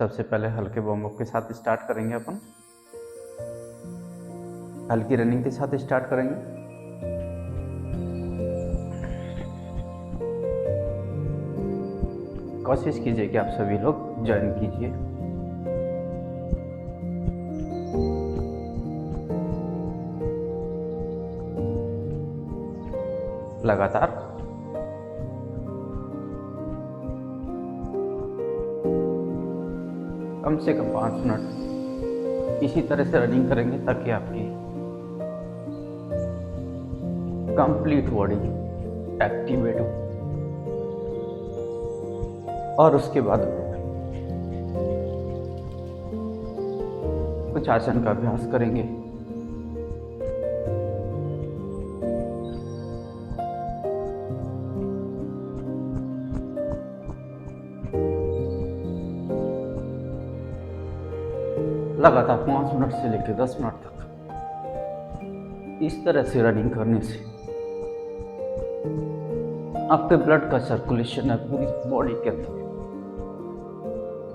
सबसे पहले हल्के वार्म अप के साथ स्टार्ट करेंगे अपन। हल्की रनिंग के साथ स्टार्ट करेंगे। कोशिश कीजिए कि आप सभी लोग ज्वाइन कीजिए। लगातार कम से कम 5 मिनट इसी तरह से रनिंग करेंगे ताकि आपकी कंप्लीट बॉडी एक्टिवेट हो। और उसके बाद कुछ आसन का अभ्यास करेंगे। लगातार 5 मिनट से लेकर 10 मिनट तक इस तरह से रनिंग करने से आपके ब्लड का सर्कुलेशन है पूरी बॉडी के अंदर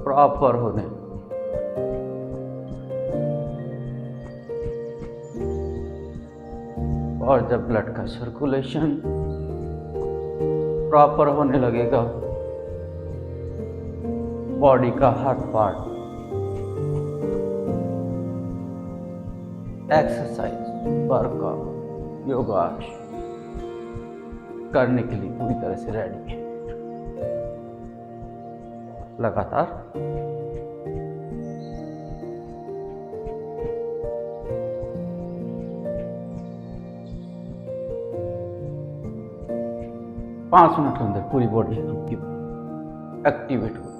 प्रॉपर होने और जब ब्लड का सर्कुलेशन प्रॉपर होने लगेगा, बॉडी का हर पार्ट एक्सरसाइज, वर्कआउट, योगा करने के लिए पूरी तरह से रेडी है। लगातार पांच मिनट के अंदर पूरी बॉडी आपकी एक्टिवेट होगी।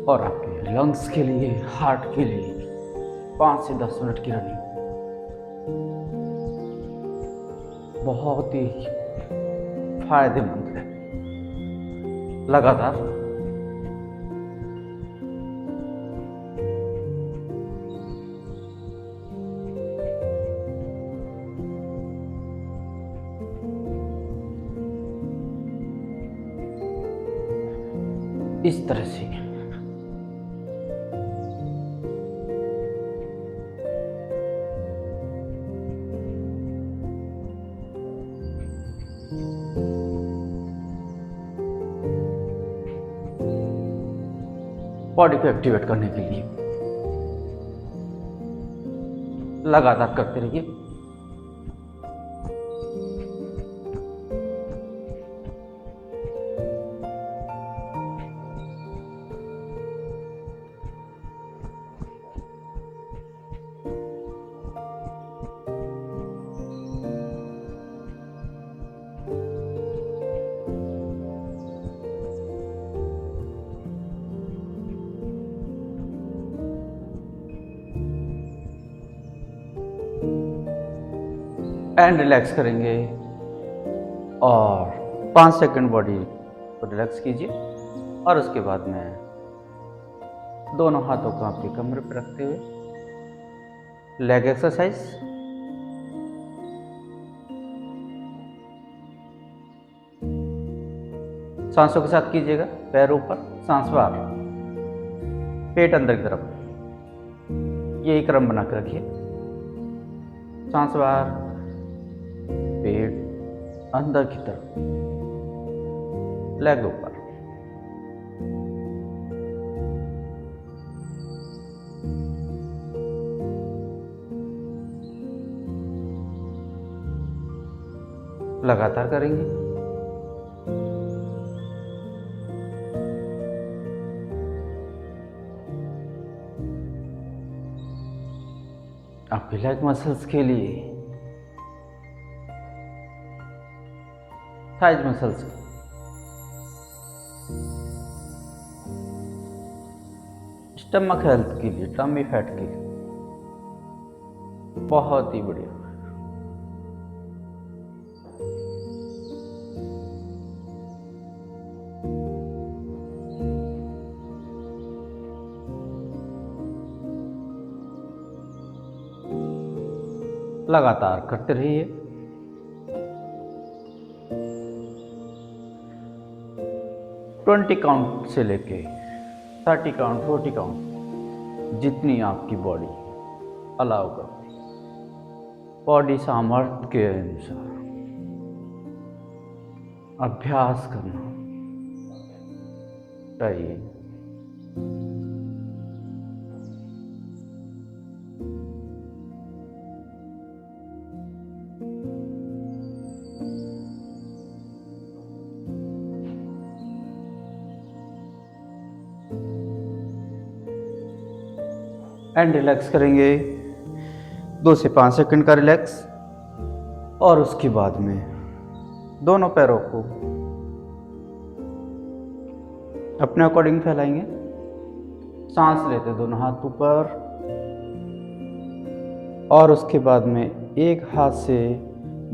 और आपके लंग्स के लिए, हार्ट के लिए 5 से 10 मिनट की रनिंग बहुत ही फायदेमंद है। लगातार इस तरह से बॉडी को एक्टिवेट करने के लिए लगातार करते रहिए। एंड रिलैक्स करेंगे और 5 सेकंड बॉडी को रिलैक्स कीजिए। और उसके बाद में दोनों हाथों को आपके कमर पर रखते हुए लेग एक्सरसाइज। सांसों के साथ कीजिएगा। पैर ऊपर, सांस बाहर, पेट अंदर की तरफ। यही क्रम बना कर रखिए। सांस बाहर, पेट अंदर की तरफ, लेग ऊपर। लगातार करेंगे। आपके लेग मसल्स के लिए, थाइज मसल्स, स्टमक हेल्थ के लिए, टमी फैट के लिए बहुत ही बढ़िया। लगातार करते रहिए। 20 काउंट से लेके 30 काउंट 40 काउंट जितनी आपकी बॉडी अलाउ कर, बॉडी सामर्थ्य के अनुसार अभ्यास करना चाहिए। एंड रिलैक्स करेंगे 2 से 5 सेकंड का रिलैक्स, और उसके बाद में दोनों पैरों को अपने अकॉर्डिंग फैलाएंगे। सांस लेते दोनों हाथ ऊपर, और उसके बाद में एक हाथ से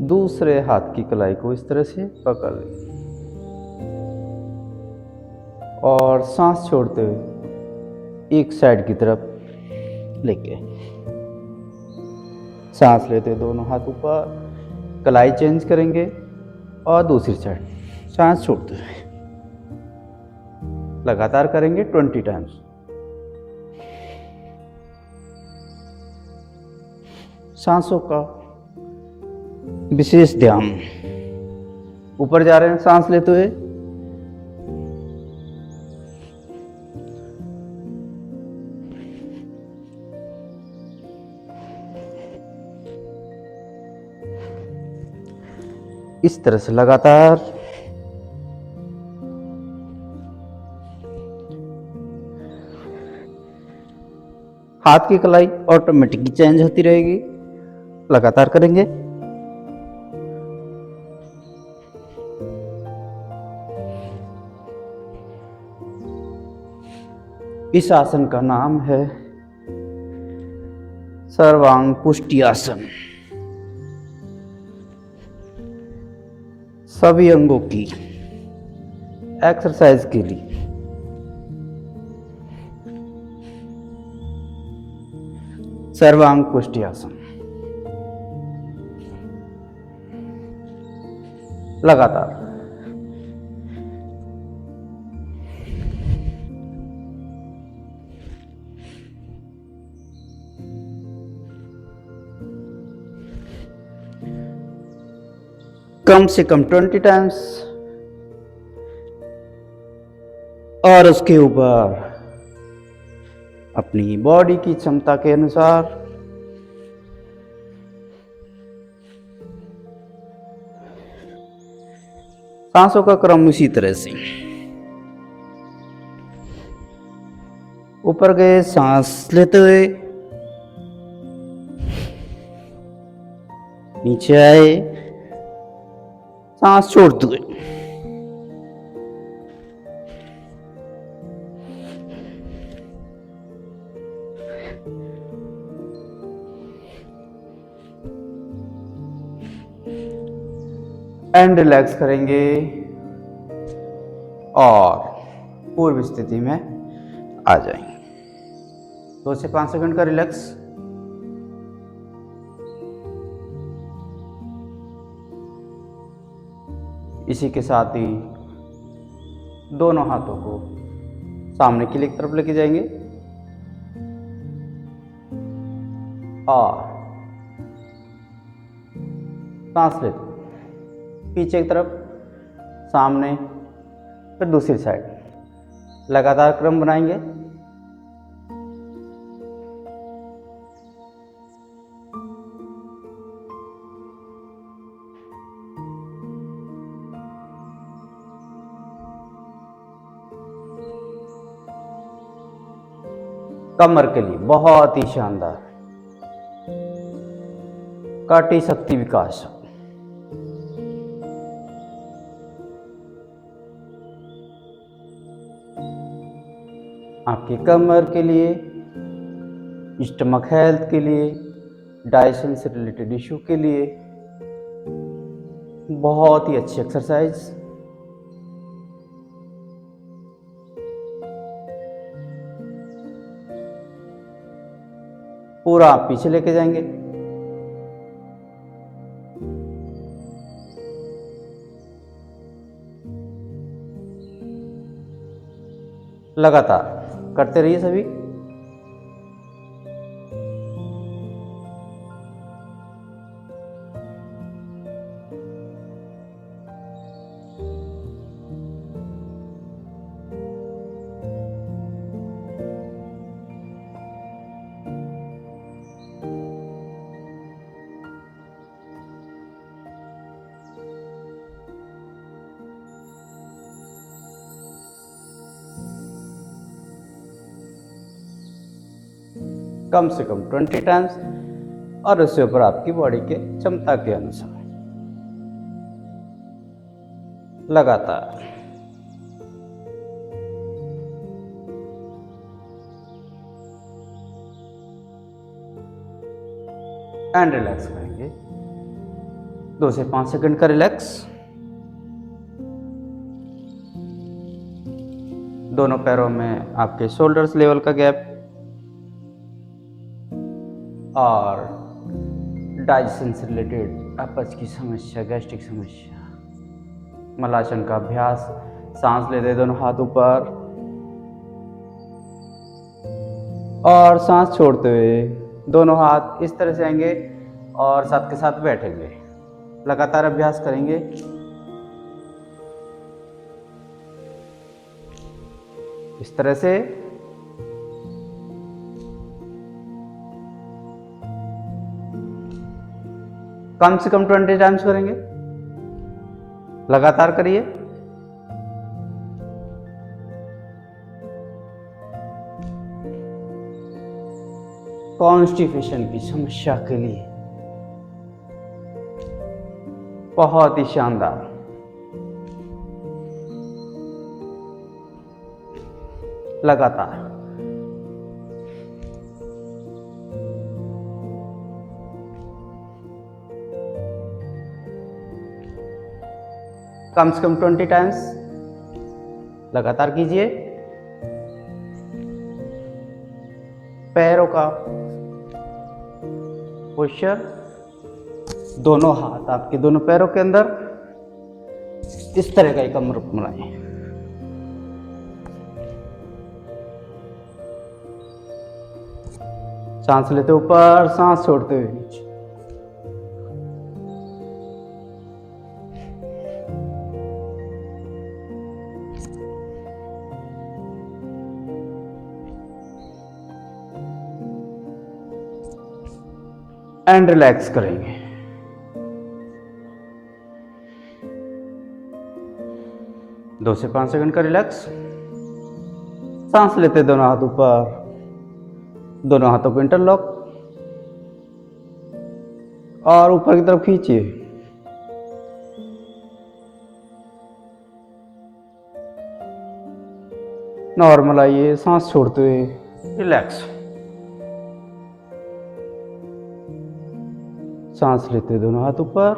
दूसरे हाथ की कलाई को इस तरह से पकड़ लें और सांस छोड़ते हुए एक साइड की तरफ लेके सांस लेते दोनों हाथ ऊपर, कलाई चेंज करेंगे और दूसरी साइड सांस छोड़ते हुए लगातार करेंगे 20 टाइम्स। सांसों का विशेष ध्यान, ऊपर जा रहे हैं सांस लेते हुए, इस तरह से लगातार। हाथ की कलाई ऑटोमेटिकली चेंज होती रहेगी, लगातार करेंगे। इस आसन का नाम है सर्वांग पुष्टि आसन। सभी अंगों की एक्सरसाइज के लिए सर्वांग पुष्टि आसन लगातार। कम से कम 20 टाइम्स, और उसके ऊपर अपनी बॉडी की क्षमता के अनुसार सांसों का क्रम उसी तरह से। ऊपर गए, सांस लेते हुए नीचे आए, सांस छोड़ते हुए एंड रिलैक्स करेंगे और पूर्व स्थिति में आ जाएंगे। 2 से 5 सेकंड का रिलैक्स। इसी के साथ ही दोनों हाथों को सामने की तरफ लेके जाएंगे और सांस लेते पीछे की तरफ, सामने, फिर दूसरी साइड, लगातार क्रम बनाएंगे। कमर के लिए बहुत ही शानदार काटी शक्ति विकास। आपकी कमर के लिए, स्टमक हेल्थ के लिए, डाइजेशन से रिलेटेड इशू के लिए बहुत ही अच्छी एक्सरसाइज। पूरा आप पीछे लेके जाएंगे। लगातार करते रहिए सभी। कम से कम 20 टाइम्स, और उससे ऊपर आपकी बॉडी के क्षमता के अनुसार लगातार। एंड रिलैक्स करेंगे। 2 से 5 सेकंड का रिलैक्स। दोनों पैरों में आपके शोल्डर्स लेवल का गैप, और डाइजेशन से रिलेटेड अपच की समस्या, गैस्ट्रिक समस्या, मलासन का अभ्यास। सांस लेते दोनों हाथ ऊपर और सांस छोड़ते हुए दोनों हाथ इस तरह से आएंगे और साथ के साथ बैठेंगे। लगातार अभ्यास करेंगे। इस तरह से कम से कम 20 टाइम्स करेंगे। लगातार करिए। कॉन्स्टिपेशन की समस्या के लिए बहुत ही शानदार। लगातार कम से कम 20 टाइम्स लगातार कीजिए। पैरों का पोस्चर, दोनों हाथ आपके दोनों पैरों के अंदर इस तरह का एक कमर बनाएं। सांस लेते ऊपर, सांस छोड़ते हुए नीचे। एंड रिलैक्स करेंगे। दो से 5 सेकंड का रिलैक्स। सांस लेते दोनों हाथ ऊपर, दोनों हाथों को इंटरलॉक और ऊपर की तरफ खींचिए। नॉर्मल आइए, सांस छोड़ते हुए रिलैक्स। सांस लेते दोनों हाथ ऊपर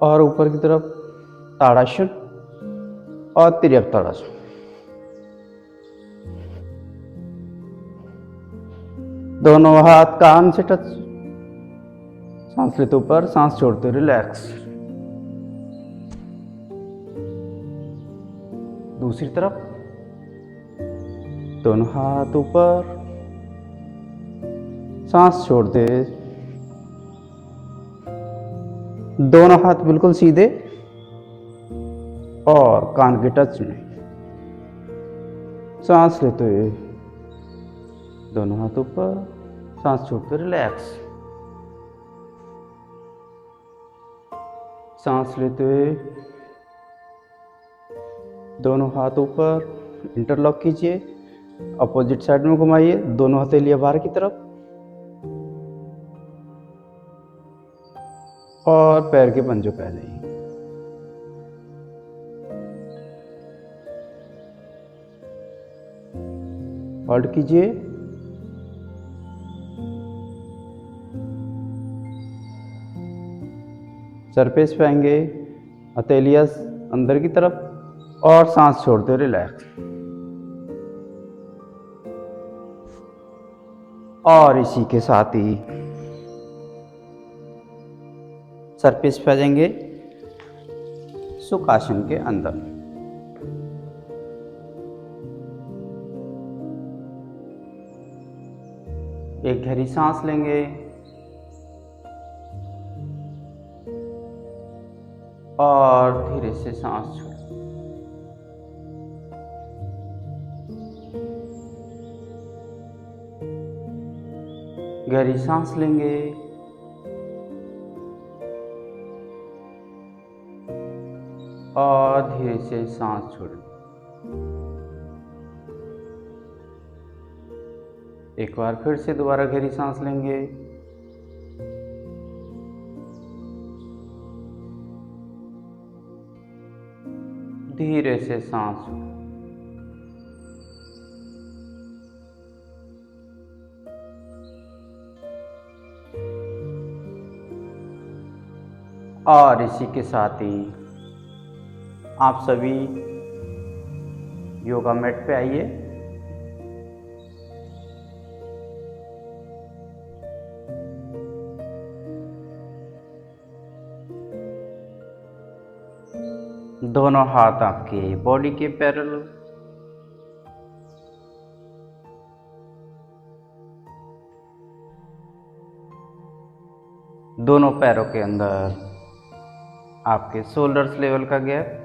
और ऊपर की तरफ ताड़ासन और तिर्यक ताड़ासन। दोनों हाथ कान से टच। सांस लेते ऊपर, सांस छोड़ते रिलैक्स। दूसरी तरफ दोनों हाथ ऊपर, सांस छोड़ते, दोनों हाथ बिल्कुल सीधे और कान के टच में। सांस लेते हुए दोनों हाथ ऊपर, सांस छोड़ते रिलैक्स। सांस लेते हुए दोनों हाथ ऊपर, इंटरलॉक कीजिए, अपोजिट साइड में घुमाइए, दोनों हथेलियां बाहर की तरफ और पैर के पंजों पे आ जाइए। होल्ड कीजिए। सरफेस पे आएंगे, हथेलियां अंदर की तरफ और सांस छोड़ते रिलैक्स। और इसी के साथ ही सरफेस पे आ जाएंगे सुखासन के अंदर। एक गहरी सांस लेंगे और धीरे से सांस छोड़ें। गहरी सांस लेंगे और धीरे से सांस छोड़ें। एक बार फिर से दोबारा गहरी सांस लेंगे धीरे से सांस छोड़ें। और इसी के साथ ही आप सभी योगा मैट पे आइए। दोनों हाथ आपके बॉडी के पैरेलल, दोनों पैरों के अंदर आपके शोल्डर्स लेवल का गैप।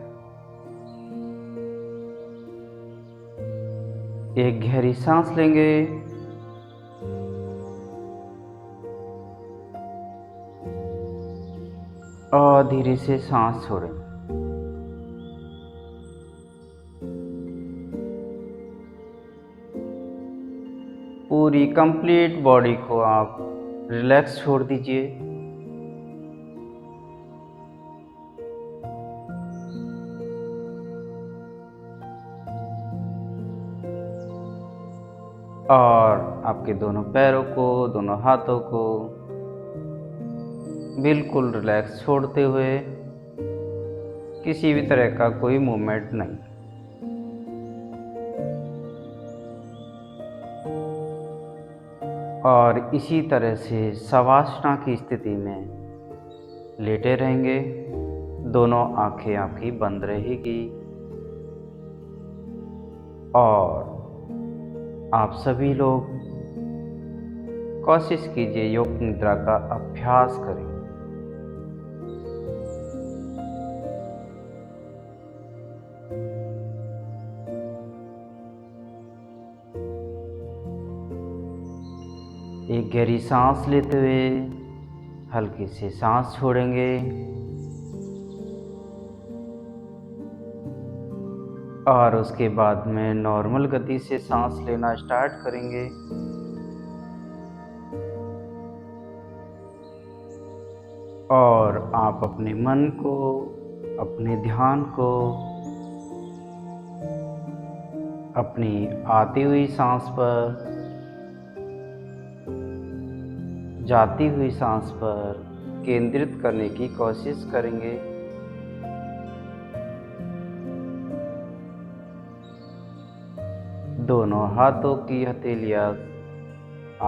एक गहरी सांस लेंगे और धीरे से सांस छोड़ें। पूरी कंप्लीट बॉडी को आप रिलैक्स छोड़ दीजिए। और आपके दोनों पैरों को, दोनों हाथों को बिल्कुल रिलैक्स छोड़ते हुए, किसी भी तरह का कोई मूवमेंट नहीं। और इसी तरह से शवासना की स्थिति में लेटे रहेंगे। दोनों आंखें आपकी बंद रहेगी और आप सभी लोग कोशिश कीजिए योग निद्रा का अभ्यास करें। एक गहरी सांस लेते हुए हल्की से सांस छोड़ेंगे और उसके बाद में नॉर्मल गति से सांस लेना स्टार्ट करेंगे। और आप अपने मन को, अपने ध्यान को अपनी आती हुई सांस पर, जाती हुई सांस पर केंद्रित करने की कोशिश करेंगे। दोनों हाथों की हथेलियां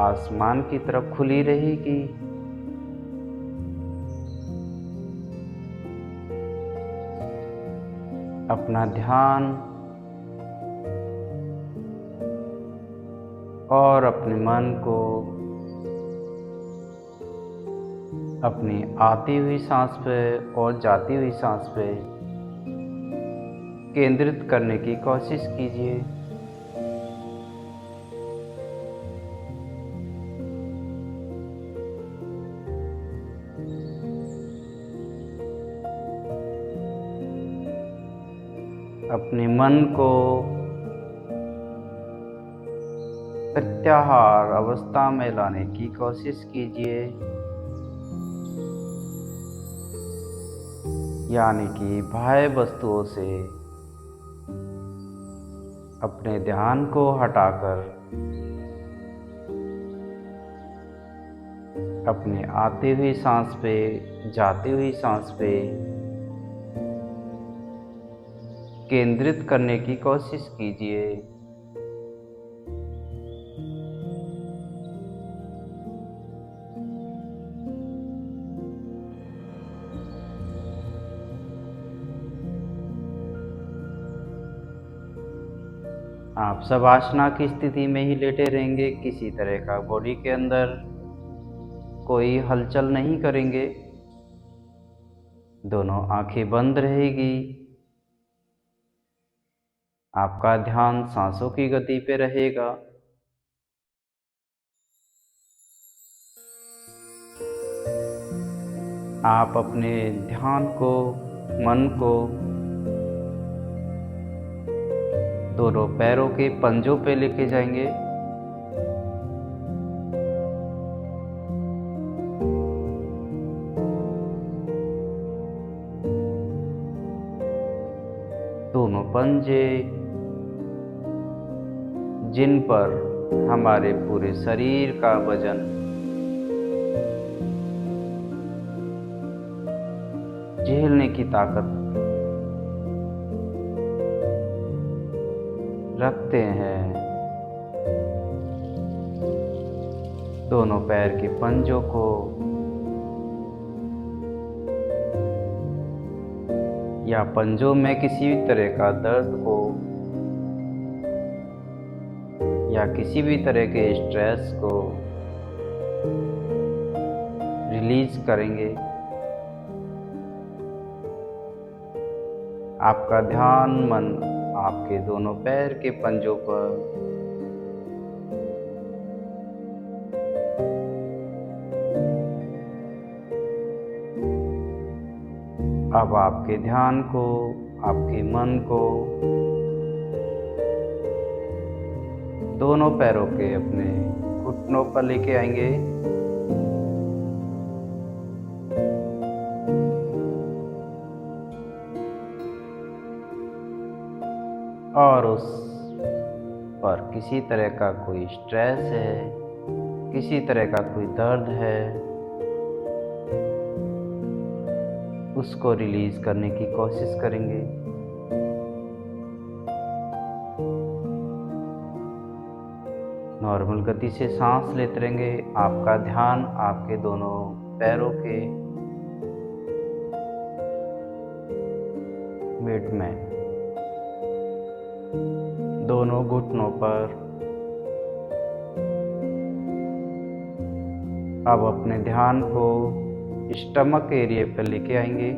आसमान की तरफ खुली रहेगी। अपना ध्यान और अपने मन को अपनी आती हुई सांस पे और जाती हुई सांस पे केंद्रित करने की कोशिश कीजिए। अपने मन को प्रत्याहार अवस्था में लाने की कोशिश कीजिए, यानी कि बाह्य वस्तुओं से अपने ध्यान को हटाकर अपने आती हुई सांस पे, जाती हुई सांस पे केंद्रित करने की कोशिश कीजिए। आप शवासना की स्थिति में ही लेटे रहेंगे, किसी तरह का बॉडी के अंदर कोई हलचल नहीं करेंगे। दोनों आंखें बंद रहेगी। आपका ध्यान सांसों की गति पे रहेगा। आप अपने ध्यान को, मन को दोनों पैरों के पंजों पे लेके जाएंगे। दोनों पंजे जिन पर हमारे पूरे शरीर का वजन झेलने की ताकत रखते हैं। दोनों पैर के पंजों को या पंजों में किसी भी तरह का दर्द को या किसी भी तरह के स्ट्रेस को रिलीज करेंगे। आपका ध्यान मन आपके दोनों पैर के पंजों पर अब आपके ध्यान को, आपके मन को दोनों पैरों के अपने घुटनों पर लेके आएंगे। और उस पर किसी तरह का कोई स्ट्रेस है, किसी तरह का कोई दर्द है, उसको रिलीज करने की कोशिश करेंगे। नॉर्मल गति से सांस लेते रहेंगे। आपका ध्यान आपके दोनों पैरों के मिड में, दोनों घुटनों पर। अब अपने ध्यान को स्टमक एरिया पर लेके आएंगे।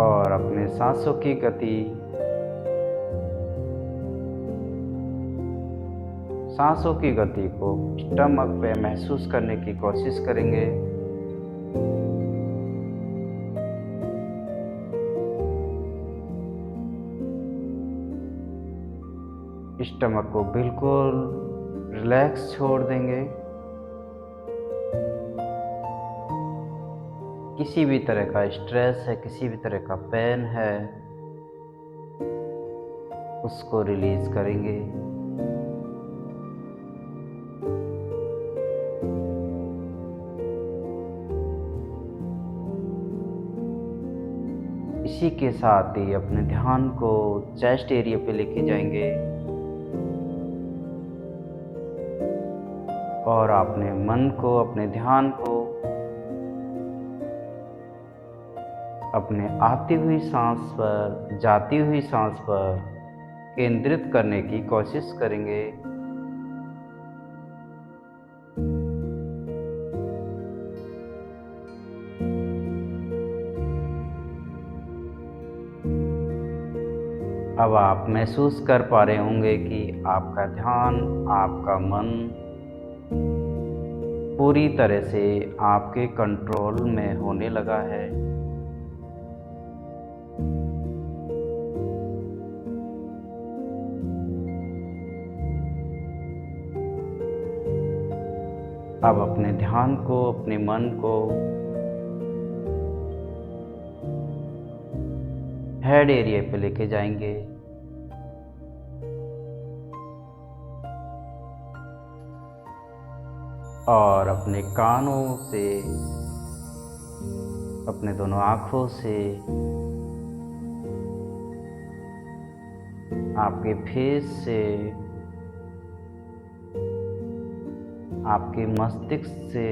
और अपने सांसों की गति, सांसों की गति को स्टमक पे महसूस करने की कोशिश करेंगे। स्टमक को बिल्कुल रिलैक्स छोड़ देंगे। किसी भी तरह का स्ट्रेस है, किसी भी तरह का पेन है, उसको रिलीज करेंगे। इसी के साथ ही अपने ध्यान को चेस्ट एरिया पे लेके जाएंगे और अपने मन को, अपने ध्यान को अपने आती हुई सांस पर, जाती हुई सांस पर केंद्रित करने की कोशिश करेंगे। अब आप महसूस कर पा रहे होंगे कि आपका ध्यान, आपका मन पूरी तरह से आपके कंट्रोल में होने लगा है। अब अपने ध्यान को, अपने मन को हेड एरिया पे लेके जाएंगे और अपने कानों से, अपने दोनों आँखों से आपके फेस से आपके मस्तिष्क से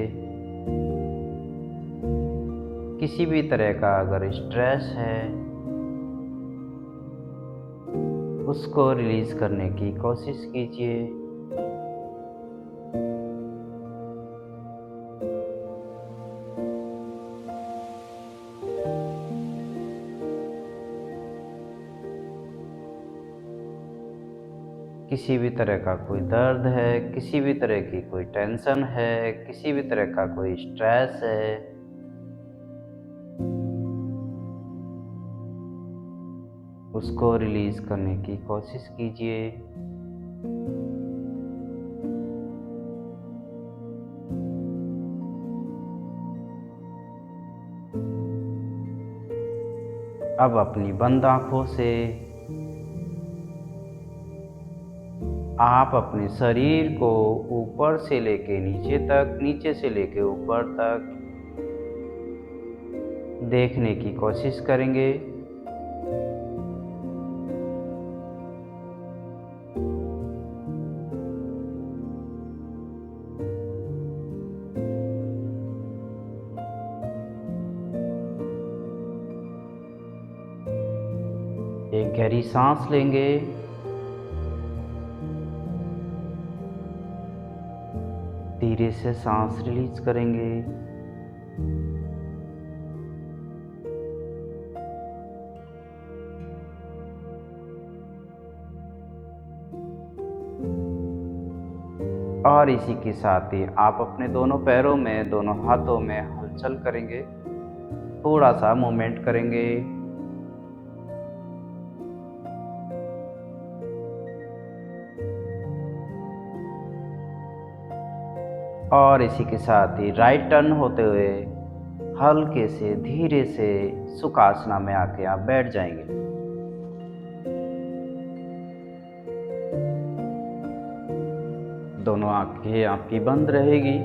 किसी भी तरह का अगर स्ट्रेस है उसको रिलीज करने की कोशिश कीजिए। किसी भी तरह का कोई दर्द है, किसी भी तरह की कोई टेंशन है, किसी भी तरह का कोई स्ट्रेस है, उसको रिलीज करने की कोशिश कीजिए। अब अपनी बंद आंखों से आप अपने शरीर को ऊपर से लेके नीचे तक, नीचे से लेके ऊपर तक देखने की कोशिश करेंगे। एक गहरी सांस लेंगे धीरे से सांस रिलीज करेंगे। और इसी के साथ ही आप अपने दोनों पैरों में, दोनों हाथों में हलचल करेंगे, थोड़ा सा मूवमेंट करेंगे। और इसी के साथ ही राइट टर्न होते हुए हल्के से धीरे से सुखासना में आके आप बैठ जाएंगे। दोनों आंखें आपकी बंद रहेगी।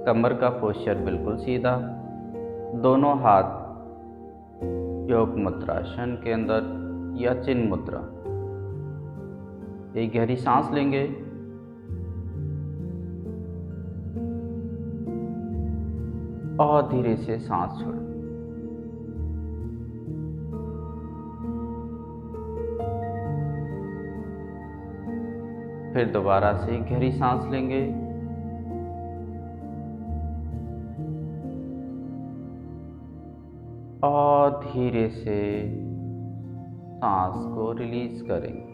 कमर का पोस्चर बिल्कुल सीधा, दोनों हाथ योग मुद्रासन के अंदर या चिन्ह मुद्रा। एक गहरी सांस लेंगे और धीरे से सांस छोड़ें। फिर दोबारा से गहरी सांस लेंगे और धीरे से सांस को रिलीज करेंगे।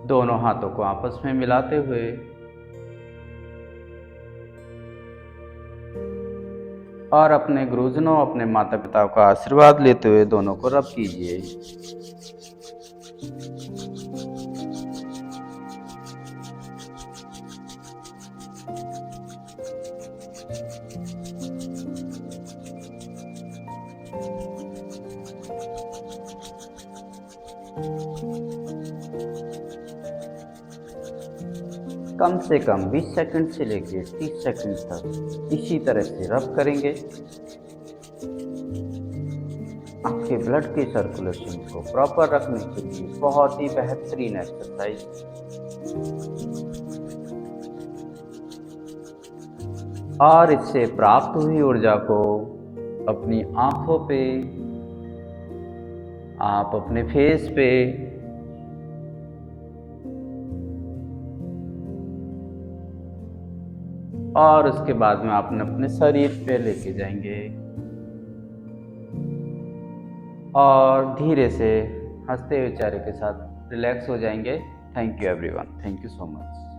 दोनों हाथों को आपस में मिलाते हुए और अपने गुरुजनों, अपने माता पिता का आशीर्वाद लेते हुए दोनों को रब कीजिए। कम से कम 20 सेकंड से लेकर 30 सेकंड तक इसी तरह से रब करेंगे। आपके ब्लड की सर्कुलेशन को प्रॉपर रखने के लिए बहुत ही बेहतरीन एक्सरसाइज। और इससे प्राप्त हुई ऊर्जा को अपनी आंखों पे, आप अपने फेस पे और उसके बाद में आपने अपने शरीर पे लेके जाएंगे और धीरे से हंसते हुए चेहरे के साथ रिलैक्स हो जाएंगे। Thank you everyone, thank you so much.